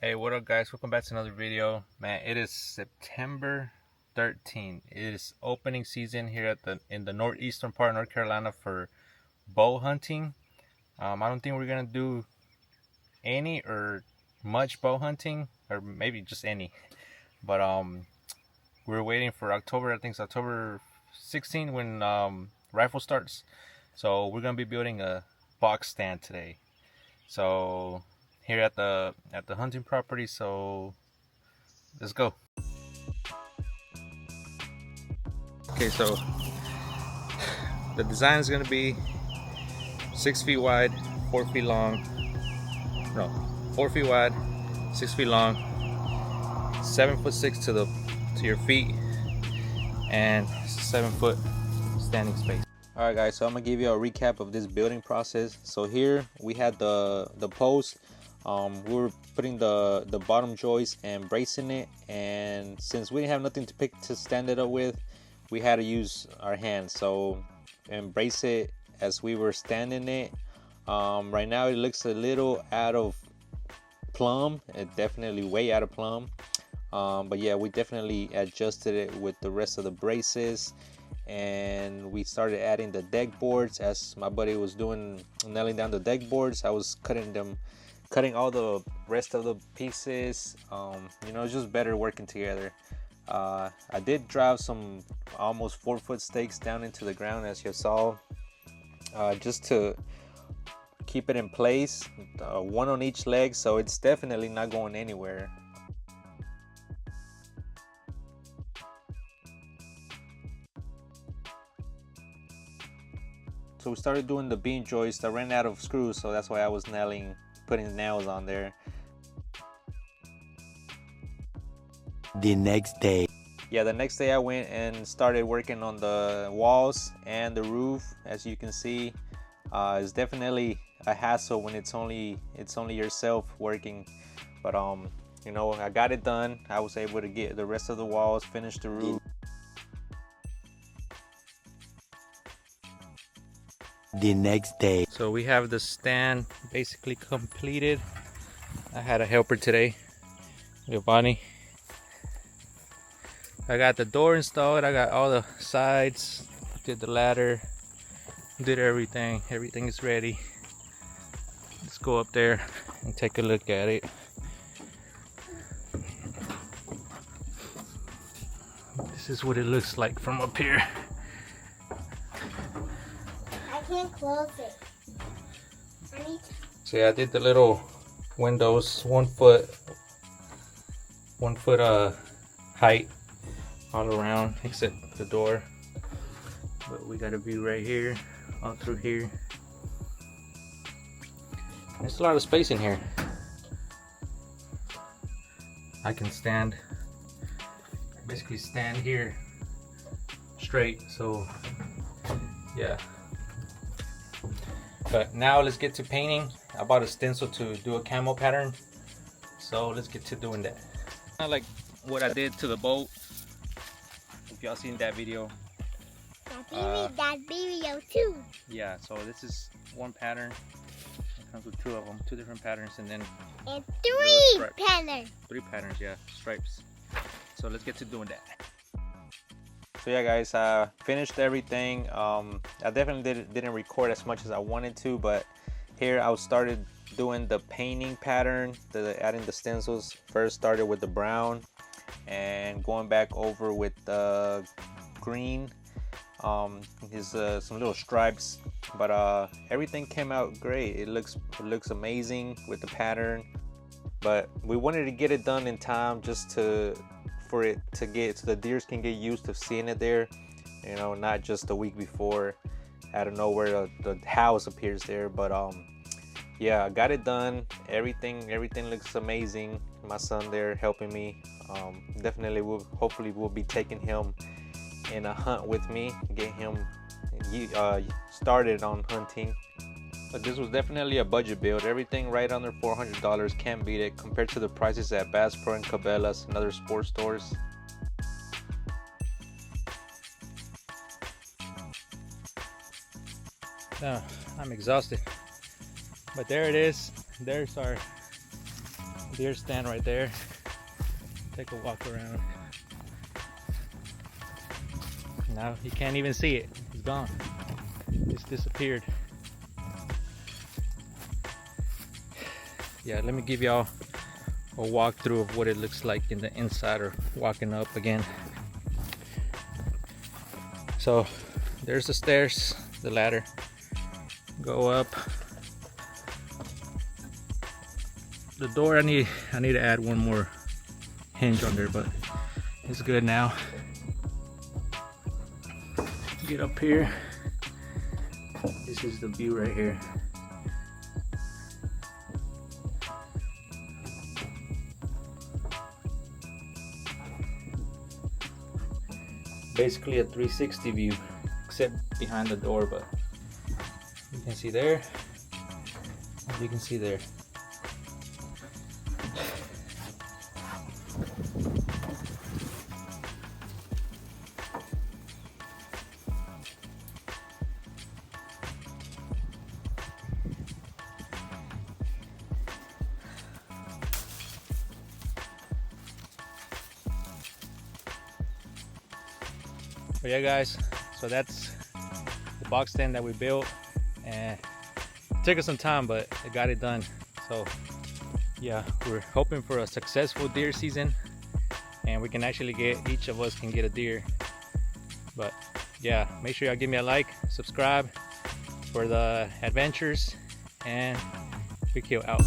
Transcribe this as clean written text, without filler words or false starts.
Hey, what up guys? Welcome back to another video. Man, it is September 13th. It is opening season here in the northeastern part of North Carolina for bow hunting. I don't think we're gonna do any or much bow hunting, or maybe just any. But we're waiting for October. I think it's October 16th when rifle starts. So we're gonna be building a box stand today. So here at the hunting property. So let's go. Okay, so the design is gonna be 6 feet wide, 4 feet long. No, 4 feet wide, 6 feet long, 7'6" to your feet, and 7 foot standing space. All right, guys. So I'm gonna give you a recap of this building process. So here we had the post. We were putting the bottom joist and bracing it, and since we didn't have nothing to stand it up with, we had to use our hands. So and brace it as we were standing it. Right now it looks a little out of plumb. It definitely way out of plumb. But yeah, we definitely adjusted it with the rest of the braces, and we started adding the deck boards. As my buddy was nailing down the deck boards, I was cutting all the rest of the pieces. It's just better working together. I did drive some almost 4-foot stakes down into the ground, as you saw, just to keep it in place, one on each leg, so it's definitely not going anywhere. So we started doing the beam joist. I ran out of screws, so that's why I was putting nails on there. The next day. Yeah, the next day I went and started working on the walls and the roof. As you can see, it's definitely a hassle when it's only yourself working, but I got it done. I was able to get the rest of the walls, finish the roof. The next day. So we have the stand basically completed. I had a helper today, Giovanni. I got the door installed. I got all the sides, did the ladder, did everything. Everything is ready. Let's go up there and take a look at it. This is what it looks like from up here. I can't close it. So yeah, I did the little windows, 1 foot height all around except the door. But we got a view right here, all through here. There's a lot of space in here. I can basically stand here straight, so yeah. But now let's get to painting. I bought a stencil to do a camo pattern, so let's get to doing that. Kind of like what I did to the boat, if y'all seen that video. That video too. Yeah, so this is one pattern. It comes with two of them, two different patterns, and then And three patterns. 3 patterns, yeah, stripes. So let's get to doing that. So yeah, guys, I finished everything. I definitely didn't record as much as I wanted to, but here I started doing the painting pattern, adding the stencils. First started with the brown and going back over with the green. Some little stripes, but everything came out great. It looks amazing with the pattern, but we wanted to get it done in time just for it to get so the deers can get used to seeing it there, not just a week before out of nowhere the house appears there. But yeah, I got it done. Everything looks amazing. My son there helping me. Definitely hopefully we'll be taking him in a hunt with me, get him started on hunting. But this was definitely a budget build. Everything right under $400. Can't beat it compared to the prices at Bass Pro and Cabela's and other sports stores. I'm exhausted, but there it is. There's deer stand right there. Take a walk around. Now you can't even see it. It's gone. It's disappeared. Yeah, let me give y'all a walkthrough of what it looks like in the inside or walking up again. So there's the stairs, the ladder. Go up. The door, I need to add one more hinge on there, but it's good now. Get up here. This is the view right here. Basically a 360 view, except behind the door, but you can see there, and you can see there. But yeah guys, so that's the box stand that we built, and it took us some time, but it got it done. So yeah, we're hoping for a successful deer season, and we can actually each of us can get a deer. But yeah, make sure y'all give me a like, subscribe for the adventures, and Big Hill out.